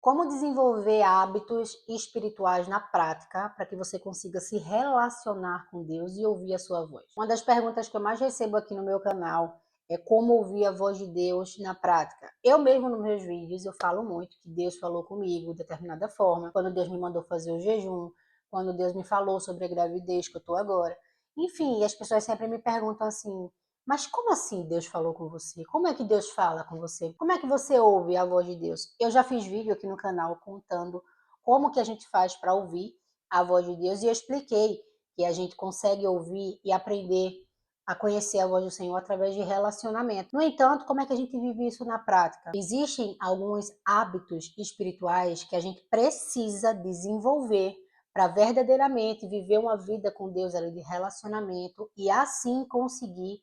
Como desenvolver hábitos espirituais na prática para que você consiga se relacionar com Deus e ouvir a sua voz? Uma das perguntas que eu mais recebo aqui no meu canal é como ouvir a voz de Deus na prática. Eu mesmo nos meus vídeos eu falo muito que Deus falou comigo de determinada forma, quando Deus me mandou fazer o jejum, quando Deus me falou sobre a gravidez que eu estou agora. Enfim, as pessoas sempre me perguntam assim: mas como assim Deus falou com você? Como é que Deus fala com você? Como é que você ouve a voz de Deus? Eu já fiz vídeo aqui no canal contando como que a gente faz para ouvir a voz de Deus e eu expliquei que a gente consegue ouvir e aprender a conhecer a voz do Senhor através de relacionamento. No entanto, como é que a gente vive isso na prática? Existem alguns hábitos espirituais que a gente precisa desenvolver para verdadeiramente viver uma vida com Deus ali de relacionamento e assim conseguir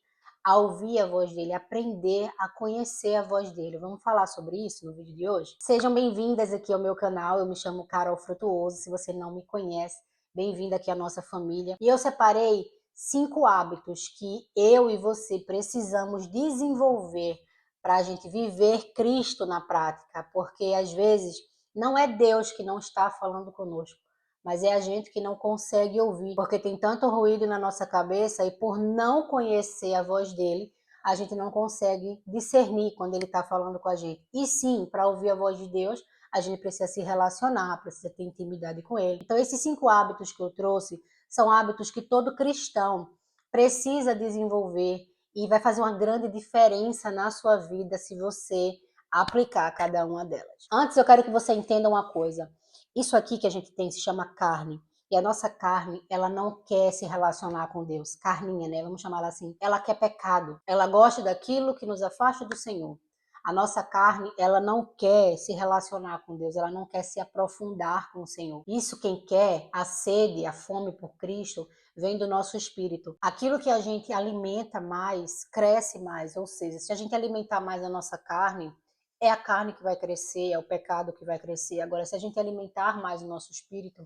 a ouvir a voz dele, aprender a conhecer a voz dele. Vamos falar sobre isso no vídeo de hoje? Sejam bem-vindas aqui ao meu canal, eu me chamo Carol Frutuoso, se você não me conhece, bem-vinda aqui à nossa família. E eu separei 5 hábitos que eu e você precisamos desenvolver para a gente viver Cristo na prática, porque às vezes não é Deus que não está falando conosco, mas é a gente que não consegue ouvir, porque tem tanto ruído na nossa cabeça e por não conhecer a voz dele, a gente não consegue discernir quando ele está falando com a gente. E sim, para ouvir a voz de Deus, a gente precisa se relacionar, precisa ter intimidade com ele. Então, esses 5 hábitos que eu trouxe são hábitos que todo cristão precisa desenvolver e vai fazer uma grande diferença na sua vida se você aplicar cada uma delas. Antes, eu quero que você entenda uma coisa. Isso aqui que a gente tem se chama carne. E a nossa carne, ela não quer se relacionar com Deus. Carninha, né? Vamos chamar ela assim. Ela quer pecado. Ela gosta daquilo que nos afasta do Senhor. A nossa carne, ela não quer se relacionar com Deus. Ela não quer se aprofundar com o Senhor. Isso quem quer, a sede, a fome por Cristo, vem do nosso espírito. Aquilo que a gente alimenta mais, cresce mais. Ou seja, se a gente alimentar mais a nossa carne, é a carne que vai crescer, é o pecado que vai crescer. Agora, se a gente alimentar mais o nosso espírito,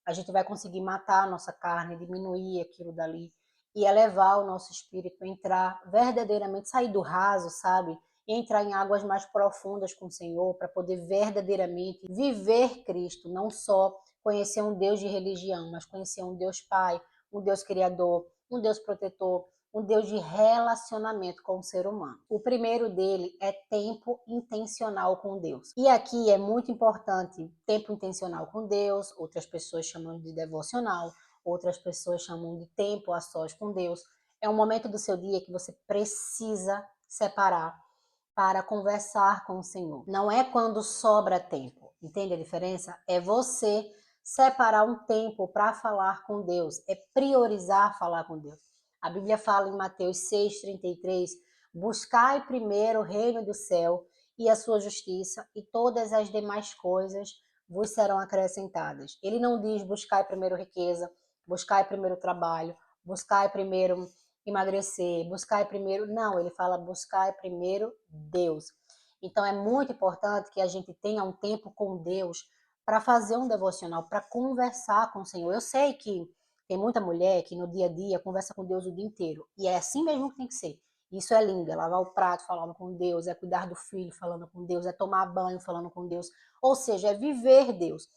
a gente vai conseguir matar a nossa carne, diminuir aquilo dali e elevar o nosso espírito, entrar verdadeiramente, sair do raso, sabe? E entrar em águas mais profundas com o Senhor para poder verdadeiramente viver Cristo, não só conhecer um Deus de religião, mas conhecer um Deus Pai, um Deus Criador, um Deus protetor, um Deus de relacionamento com o ser humano. O primeiro dele é tempo intencional com Deus. E aqui é muito importante tempo intencional com Deus, outras pessoas chamam de devocional, outras pessoas chamam de tempo a sós com Deus. É um momento do seu dia que você precisa separar para conversar com o Senhor. Não é quando sobra tempo, entende a diferença? É você separar um tempo para falar com Deus, é priorizar falar com Deus. A Bíblia fala em Mateus 6,33, buscai primeiro o reino do céu e a sua justiça, e todas as demais coisas vos serão acrescentadas. Ele não diz buscai primeiro riqueza, buscai primeiro trabalho, buscai primeiro emagrecer, buscai primeiro. Não, ele fala buscai primeiro Deus. Então é muito importante que a gente tenha um tempo com Deus para fazer um devocional, para conversar com o Senhor. Eu sei que tem muita mulher que no dia a dia conversa com Deus o dia inteiro. E é assim mesmo que tem que ser. Isso é lindo, é lavar o prato falando com Deus, é cuidar do filho falando com Deus, é tomar banho falando com Deus. Ou seja, é viver Deus.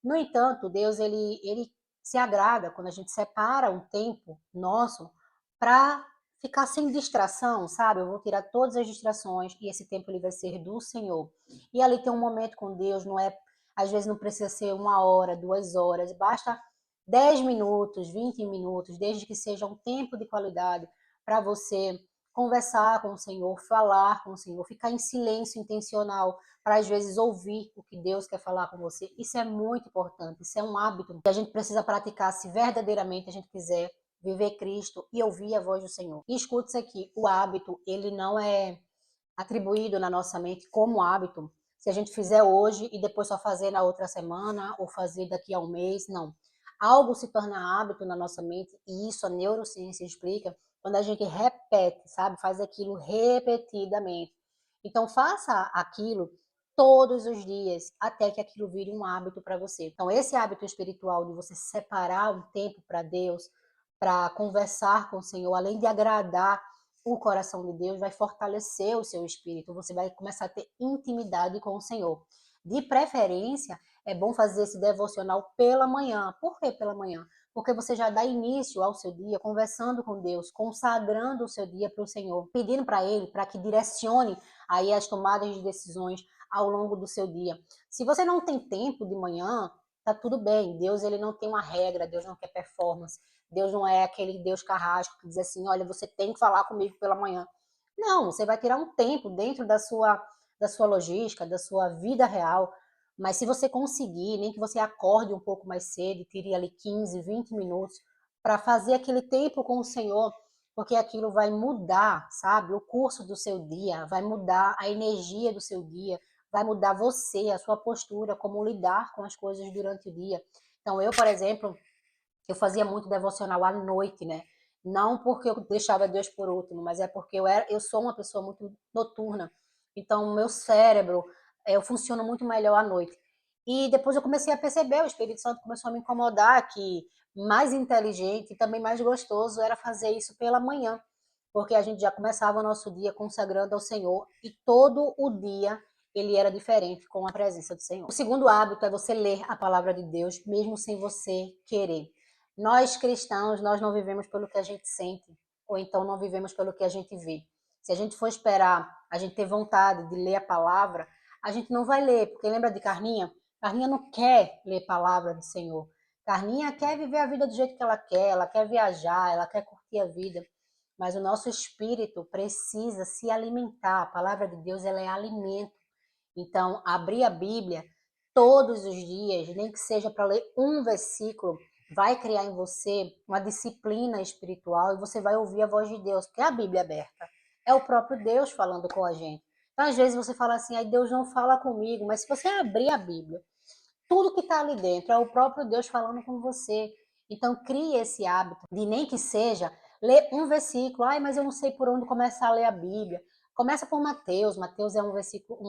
No entanto, Deus ele se agrada quando a gente separa um tempo nosso para ficar sem distração, sabe? Eu vou tirar todas as distrações e esse tempo ele vai ser do Senhor. E ali tem um momento com Deus, não é, às vezes não precisa ser 1 hora, 2 horas, basta 10 minutos, 20 minutos, desde que seja um tempo de qualidade para você conversar com o Senhor, falar com o Senhor, ficar em silêncio intencional para às vezes ouvir o que Deus quer falar com você. Isso é muito importante, isso é um hábito que a gente precisa praticar se verdadeiramente a gente quiser viver Cristo e ouvir a voz do Senhor. E escute isso aqui, o hábito, ele não é atribuído na nossa mente como hábito se a gente fizer hoje e depois só fazer na outra semana ou fazer daqui a um mês, não. Algo se torna hábito na nossa mente e isso a neurociência explica quando a gente repete, sabe? Faz aquilo repetidamente. Então faça aquilo todos os dias até que aquilo vire um hábito para você. Então esse hábito espiritual de você separar um tempo para Deus, para conversar com o Senhor, além de agradar o coração de Deus, vai fortalecer o seu espírito, você vai começar a ter intimidade com o Senhor. De preferência, é bom fazer esse devocional pela manhã. Por que pela manhã? Porque você já dá início ao seu dia conversando com Deus, consagrando o seu dia para o Senhor, pedindo para Ele para que direcione aí as tomadas de decisões ao longo do seu dia. Se você não tem tempo de manhã, tá tudo bem. Deus, ele não tem uma regra, Deus não quer performance. Deus não é aquele Deus carrasco que diz assim, olha, você tem que falar comigo pela manhã. Não, você vai tirar um tempo dentro da sua logística, da sua vida real, mas se você conseguir, nem que você acorde um pouco mais cedo, tire ali 15, 20 minutos para fazer aquele tempo com o Senhor, porque aquilo vai mudar, sabe, o curso do seu dia, vai mudar a energia do seu dia, vai mudar você, a sua postura, como lidar com as coisas durante o dia. Então, eu, por exemplo, eu fazia muito devocional à noite, né? Não porque eu deixava Deus por último, mas é porque eu sou uma pessoa muito noturna. Então, o meu cérebro, eu funciono muito melhor à noite. E depois eu comecei a perceber, o Espírito Santo começou a me incomodar que mais inteligente e também mais gostoso era fazer isso pela manhã, porque a gente já começava o nosso dia consagrando ao Senhor e todo o dia ele era diferente com a presença do Senhor. O segundo hábito é você ler a palavra de Deus, mesmo sem você querer. Nós cristãos, nós não vivemos pelo que a gente sente, ou então não vivemos pelo que a gente vê. Se a gente for esperar, a gente ter vontade de ler a palavra, a gente não vai ler, porque lembra de Carninha? Carninha não quer ler a palavra do Senhor. Carninha quer viver a vida do jeito que ela quer viajar, ela quer curtir a vida. Mas o nosso espírito precisa se alimentar. A palavra de Deus, ela é alimento. Então, abrir a Bíblia todos os dias, nem que seja para ler um versículo, vai criar em você uma disciplina espiritual e você vai ouvir a voz de Deus, porque é a Bíblia aberta. É o próprio Deus falando com a gente. Então, às vezes você fala assim, ai, Deus não fala comigo, mas se você abrir a Bíblia, tudo que está ali dentro é o próprio Deus falando com você. Então, crie esse hábito de nem que seja ler um versículo. Ai, mas eu não sei por onde começar a ler a Bíblia. Começa por Mateus. Mateus é um versículo,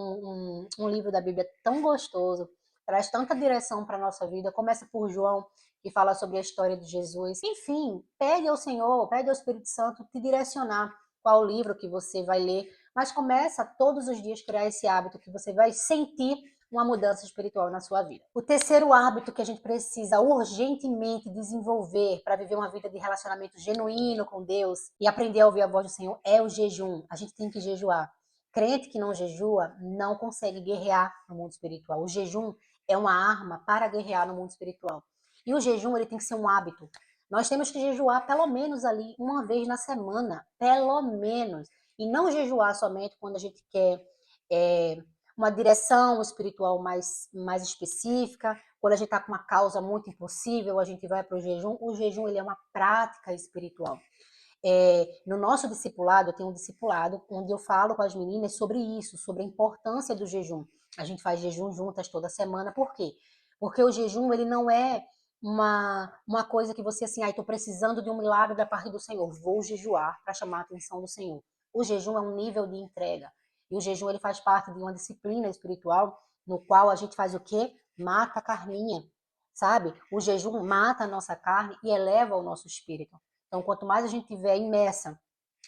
um livro da Bíblia tão gostoso, traz tanta direção para a nossa vida. Começa por João, que fala sobre a história de Jesus. Enfim, pede ao Senhor, pede ao Espírito Santo te direcionar qual livro que você vai ler, mas começa todos os dias a criar esse hábito que você vai sentir uma mudança espiritual na sua vida. O terceiro hábito que a gente precisa urgentemente desenvolver para viver uma vida de relacionamento genuíno com Deus e aprender a ouvir a voz do Senhor é o jejum. A gente tem que jejuar. Crente que não jejua não consegue guerrear no mundo espiritual. O jejum é uma arma para guerrear no mundo espiritual. E o jejum ele tem que ser um hábito. Nós temos que jejuar pelo menos ali uma vez na semana, pelo menos. E não jejuar somente quando a gente quer uma direção espiritual mais específica. Quando a gente está com uma causa muito impossível, a gente vai para o jejum. O jejum ele é uma prática espiritual. No nosso discipulado, eu tenho um discipulado onde eu falo com as meninas sobre isso, sobre a importância do jejum. A gente faz jejum juntas toda semana. Por quê? Porque o jejum ele não é uma coisa que você assim, estou precisando de um milagre da parte do Senhor, vou jejuar para chamar a atenção do Senhor. O jejum é um nível de entrega. E o jejum ele faz parte de uma disciplina espiritual no qual a gente faz o quê? Mata a carninha, sabe? O jejum mata a nossa carne e eleva o nosso espírito. Então, quanto mais a gente tiver imersa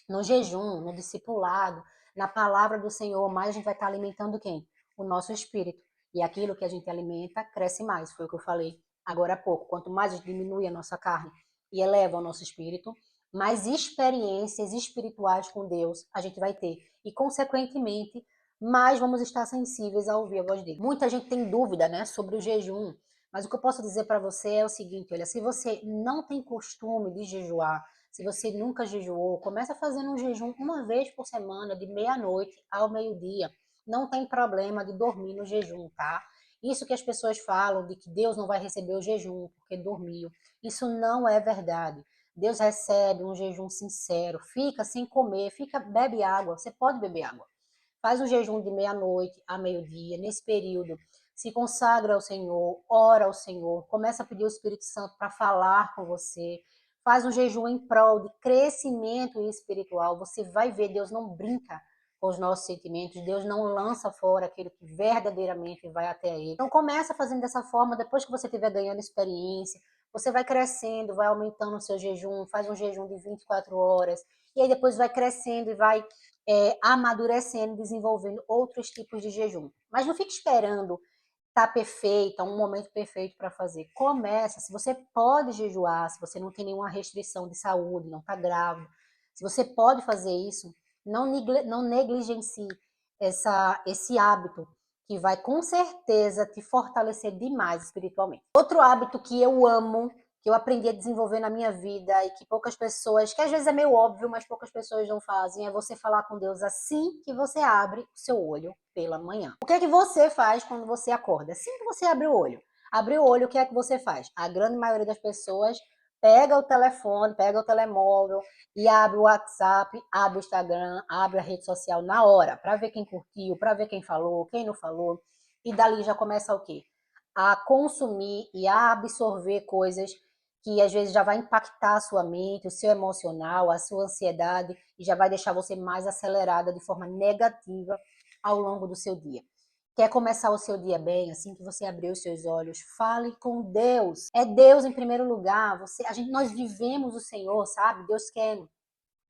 no jejum, no discipulado, na palavra do Senhor, mais a gente vai estar alimentando quem? O nosso espírito. E aquilo que a gente alimenta cresce mais, foi o que eu falei agora há pouco. Quanto mais a gente diminui a nossa carne e eleva o nosso espírito, mais experiências espirituais com Deus a gente vai ter. E, consequentemente, mais vamos estar sensíveis a ouvir a voz dele. Muita gente tem dúvida, né, sobre o jejum, mas o que eu posso dizer para você é o seguinte, olha, se você não tem costume de jejuar, se você nunca jejuou, começa fazendo um jejum uma vez por semana, de meia-noite ao meio-dia. Não tem problema de dormir no jejum, tá? Isso que as pessoas falam de que Deus não vai receber o jejum porque dormiu. Isso não é verdade. Deus recebe um jejum sincero. Fica sem comer, bebe água. Você pode beber água. Faz um jejum de meia-noite a meio-dia. Nesse período, se consagra ao Senhor, ora ao Senhor, começa a pedir o Espírito Santo para falar com você. Faz um jejum em prol de crescimento espiritual. Você vai ver, Deus não brinca com os nossos sentimentos, Deus não lança fora aquilo que verdadeiramente vai até Ele. Então começa fazendo dessa forma, depois que você estiver ganhando experiência, você vai crescendo, vai aumentando o seu jejum, faz um jejum de 24 horas, e aí depois vai crescendo e vai amadurecendo, desenvolvendo outros tipos de jejum. Mas não fique esperando tá perfeita, um momento perfeito para fazer. Começa, se você pode jejuar, se você não tem nenhuma restrição de saúde, não está grávida, se você pode fazer isso, não negligencie esse hábito que vai com certeza te fortalecer demais espiritualmente. Outro hábito que eu amo, que eu aprendi a desenvolver na minha vida e que poucas pessoas, que às vezes é meio óbvio, mas poucas pessoas não fazem, é você falar com Deus assim que você abre o seu olho pela manhã. O que é que você faz quando você acorda? Assim que você abre o olho. Abre o olho, o que é que você faz? A grande maioria das pessoas pega o telefone, pega o telemóvel e abre o WhatsApp, abre o Instagram, abre a rede social na hora, para ver quem curtiu, para ver quem falou, quem não falou. E dali já começa o quê? A consumir e a absorver coisas que às vezes já vai impactar a sua mente, o seu emocional, a sua ansiedade e já vai deixar você mais acelerada de forma negativa ao longo do seu dia. Quer começar o seu dia bem, assim que você abrir os seus olhos, fale com Deus. É Deus em primeiro lugar. Nós vivemos o Senhor, sabe? Deus quer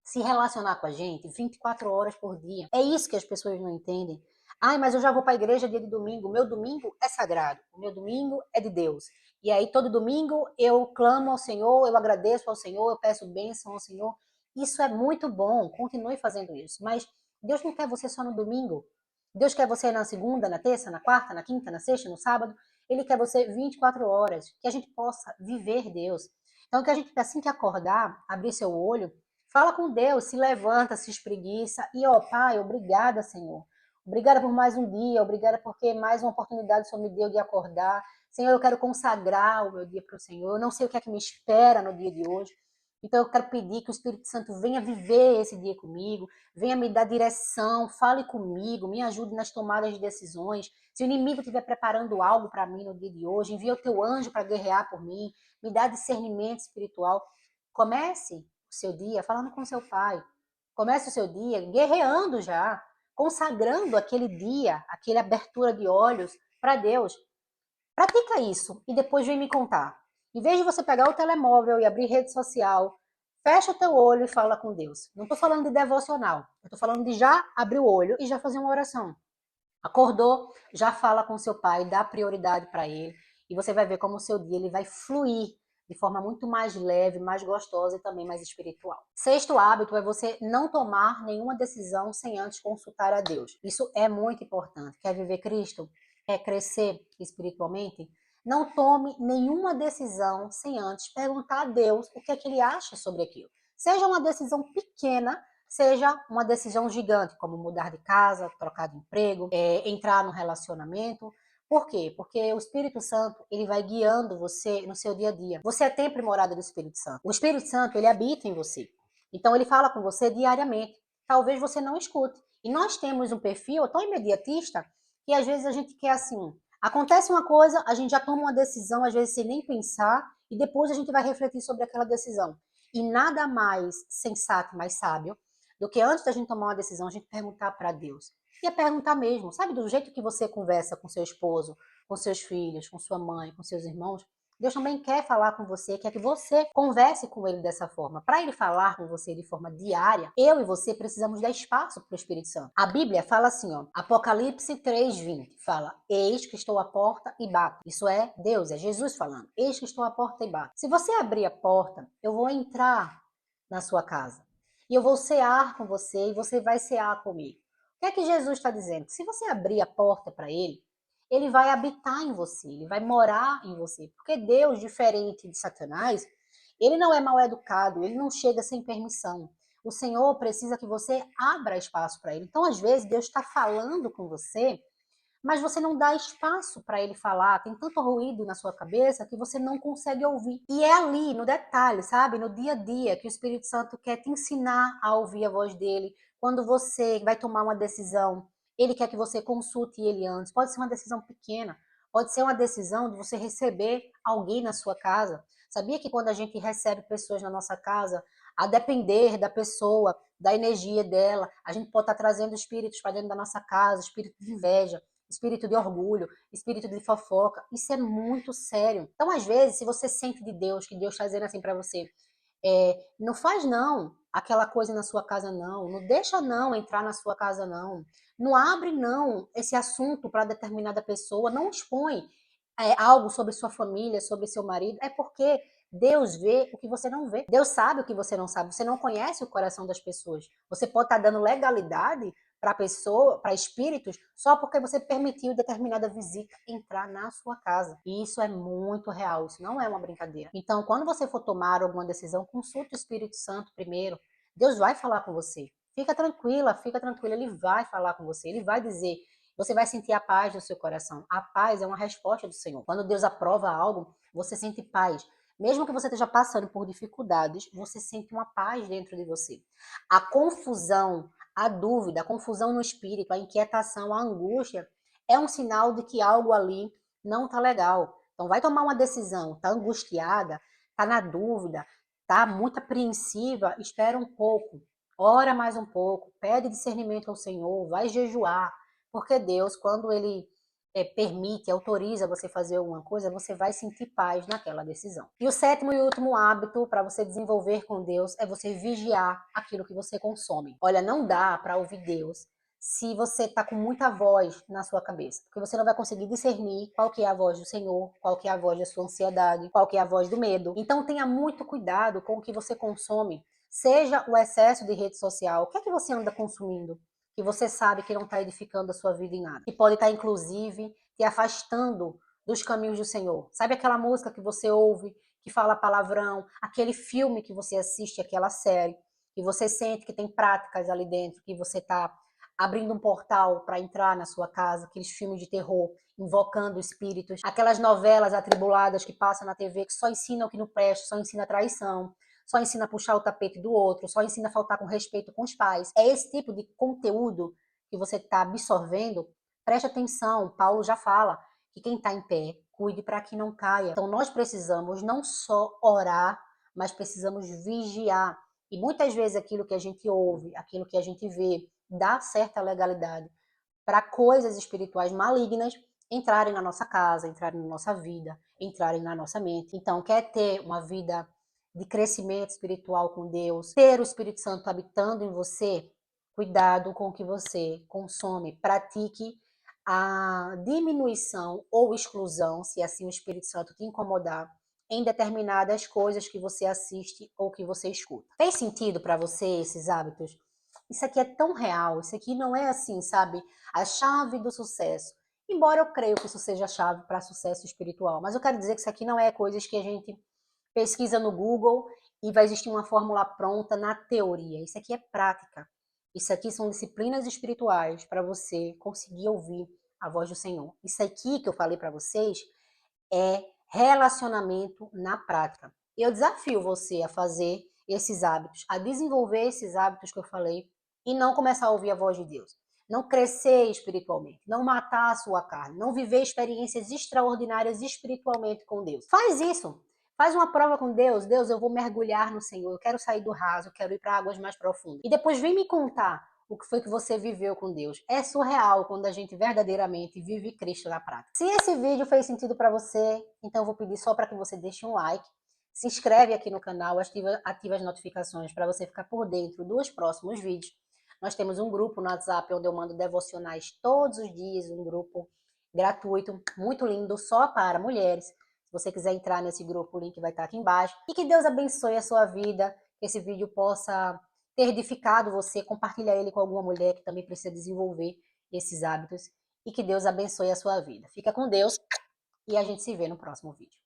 se relacionar com a gente 24 horas por dia. É isso que as pessoas não entendem. Ai, mas eu já vou para a igreja dia de domingo. O meu domingo é sagrado. O meu domingo é de Deus. E aí, todo domingo, eu clamo ao Senhor, eu agradeço ao Senhor, eu peço bênção ao Senhor. Isso é muito bom. Continue fazendo isso. Mas Deus não quer você só no domingo. Deus quer você na segunda, na terça, na quarta, na quinta, na sexta, no sábado. Ele quer você 24 horas. Que a gente possa viver Deus. Então, que a gente, assim que acordar, abrir seu olho, fala com Deus, se levanta, se espreguiça e, ó, Pai, obrigada, Senhor. Obrigada por mais um dia, obrigada porque mais uma oportunidade o Senhor me deu de acordar. Senhor, eu quero consagrar o meu dia para o Senhor. Eu não sei o que é que me espera no dia de hoje. Então eu quero pedir que o Espírito Santo venha viver esse dia comigo, venha me dar direção, fale comigo, me ajude nas tomadas de decisões. Se o inimigo estiver preparando algo para mim no dia de hoje, envia o teu anjo para guerrear por mim, me dá discernimento espiritual. Comece o seu dia falando com seu pai. Comece o seu dia guerreando já, consagrando aquele dia, aquela abertura de olhos para Deus. Pratica isso e depois vem me contar. Em vez de você pegar o telemóvel e abrir rede social, fecha o teu olho e fala com Deus. Não estou falando de devocional, eu estou falando de já abrir o olho e já fazer uma oração. Acordou, já fala com seu pai, dá prioridade para ele e você vai ver como o seu dia ele vai fluir de forma muito mais leve, mais gostosa e também mais espiritual. Sexto hábito é você não tomar nenhuma decisão sem antes consultar a Deus. Isso é muito importante. Quer viver Cristo? Quer crescer espiritualmente? Não tome nenhuma decisão sem antes perguntar a Deus o que é que ele acha sobre aquilo. Seja uma decisão pequena, seja uma decisão gigante, como mudar de casa, trocar de emprego, entrar no relacionamento. Por quê? Porque o Espírito Santo, ele vai guiando você no seu dia a dia. Você é templo e morada do Espírito Santo. O Espírito Santo, ele habita em você. Então, ele fala com você diariamente. Talvez você não escute. E nós temos um perfil tão imediatista que às vezes a gente quer assim, acontece uma coisa, a gente já toma uma decisão, às vezes sem nem pensar, e depois a gente vai refletir sobre aquela decisão. E nada mais sensato, mais sábio, do que antes da gente tomar uma decisão, a gente perguntar para Deus. E é perguntar mesmo, sabe, do jeito que você conversa com seu esposo, com seus filhos, com sua mãe, com seus irmãos, Deus também quer falar com você, quer que você converse com ele dessa forma. Para ele falar com você de forma diária, eu e você precisamos dar espaço para o Espírito Santo. A Bíblia fala assim, ó, Apocalipse 3:20, fala, eis que estou à porta e bato. Isso é Deus, é Jesus falando, eis que estou à porta e bato. Se você abrir a porta, eu vou entrar na sua casa. E eu vou cear com você e você vai cear comigo. O que é que Jesus está dizendo? Se você abrir a porta para ele, ele vai habitar em você, ele vai morar em você. Porque Deus, diferente de Satanás, ele não é mal educado, ele não chega sem permissão. O Senhor precisa que você abra espaço para ele. Então, às vezes, Deus está falando com você, mas você não dá espaço para ele falar, tem tanto ruído na sua cabeça que você não consegue ouvir. E é ali, no detalhe, sabe? No dia a dia, que o Espírito Santo quer te ensinar a ouvir a voz dele. Quando você vai tomar uma decisão, ele quer que você consulte ele antes. Pode ser uma decisão pequena, pode ser uma decisão de você receber alguém na sua casa. Sabia que quando a gente recebe pessoas na nossa casa, a depender da pessoa, da energia dela, a gente pode estar trazendo espíritos para dentro da nossa casa, espírito de inveja, espírito de orgulho, espírito de fofoca. Isso é muito sério. Então, às vezes, se você sente de Deus, que Deus está dizendo assim para você, não faz não aquela coisa na sua casa não deixa não entrar na sua casa não, Não abre, não, esse assunto para determinada pessoa, não expõe algo sobre sua família, sobre seu marido, é porque Deus vê o que você não vê. Deus sabe o que você não sabe. Você não conhece o coração das pessoas. Você pode estar dando legalidade para pessoa, para espíritos, só porque você permitiu determinada visita entrar na sua casa. E isso é muito real, isso não é uma brincadeira. Então, quando você for tomar alguma decisão, consulte o Espírito Santo primeiro. Deus vai falar com você. Fica tranquila, ele vai falar com você, ele vai dizer, você vai sentir a paz no seu coração. A paz é uma resposta do Senhor. Quando Deus aprova algo, você sente paz. Mesmo que você esteja passando por dificuldades, você sente uma paz dentro de você. A confusão, a dúvida, a confusão no espírito, a inquietação, a angústia, é um sinal de que algo ali não está legal. Então vai tomar uma decisão, está angustiada, está na dúvida, está muito apreensiva, espera um pouco, ora mais um pouco, pede discernimento ao Senhor, vai jejuar, porque Deus, quando Ele permite, autoriza você fazer alguma coisa, você vai sentir paz naquela decisão. E o sétimo e último hábito para você desenvolver com Deus é você vigiar aquilo que você consome. Olha, não dá para ouvir Deus se você está com muita voz na sua cabeça, porque você não vai conseguir discernir qual que é a voz do Senhor, qual que é a voz da sua ansiedade, qual que é a voz do medo. Então tenha muito cuidado com o que você consome, seja o excesso de rede social. O que é que você anda consumindo? Que você sabe que não está edificando a sua vida em nada. Que pode estar, inclusive, te afastando dos caminhos do Senhor. Sabe aquela música que você ouve, que fala palavrão, aquele filme que você assiste, aquela série, e você sente que tem práticas ali dentro, que você está abrindo um portal para entrar na sua casa, aqueles filmes de terror, invocando espíritos, aquelas novelas atribuladas que passam na TV que só ensinam o que não presta, só ensina traição, só ensina a puxar o tapete do outro, só ensina a faltar com respeito com os pais. É esse tipo de conteúdo que você está absorvendo. Preste atenção, Paulo já fala que quem está em pé, cuide para que não caia. Então nós precisamos não só orar, mas precisamos vigiar. E muitas vezes aquilo que a gente ouve, aquilo que a gente vê, dá certa legalidade para coisas espirituais malignas entrarem na nossa casa, entrarem na nossa vida, entrarem na nossa mente. Então, quer ter uma vida de crescimento espiritual com Deus, ter o Espírito Santo habitando em você, cuidado com o que você consome, pratique a diminuição ou exclusão, se assim o Espírito Santo te incomodar, em determinadas coisas que você assiste ou que você escuta. Fez sentido para você esses hábitos? Isso aqui é tão real, isso aqui não é assim, sabe, a chave do sucesso. Embora eu creio que isso seja a chave para sucesso espiritual, mas eu quero dizer que isso aqui não é coisas que a gente pesquisa no Google e vai existir uma fórmula pronta na teoria. Isso aqui é prática. Isso aqui são disciplinas espirituais para você conseguir ouvir a voz do Senhor. Isso aqui que eu falei para vocês é relacionamento na prática. Eu desafio você a fazer esses hábitos, a desenvolver esses hábitos que eu falei e não começar a ouvir a voz de Deus. Não crescer espiritualmente, não matar a sua carne, não viver experiências extraordinárias espiritualmente com Deus. Faz isso. Faz uma prova com Deus. Deus, eu vou mergulhar no Senhor. Eu quero sair do raso, eu quero ir para águas mais profundas. E depois vem me contar o que foi que você viveu com Deus. É surreal quando a gente verdadeiramente vive Cristo na prática. Se esse vídeo fez sentido para você, então eu vou pedir só para que você deixe um like, se inscreve aqui no canal, ativa as notificações para você ficar por dentro dos próximos vídeos. Nós temos um grupo no WhatsApp onde eu mando devocionais todos os dias, um grupo gratuito, muito lindo, só para mulheres. Se você quiser entrar nesse grupo, o link vai estar aqui embaixo. E que Deus abençoe a sua vida, que esse vídeo possa ter edificado você, compartilha ele com alguma mulher que também precisa desenvolver esses hábitos e que Deus abençoe a sua vida. Fica com Deus e a gente se vê no próximo vídeo.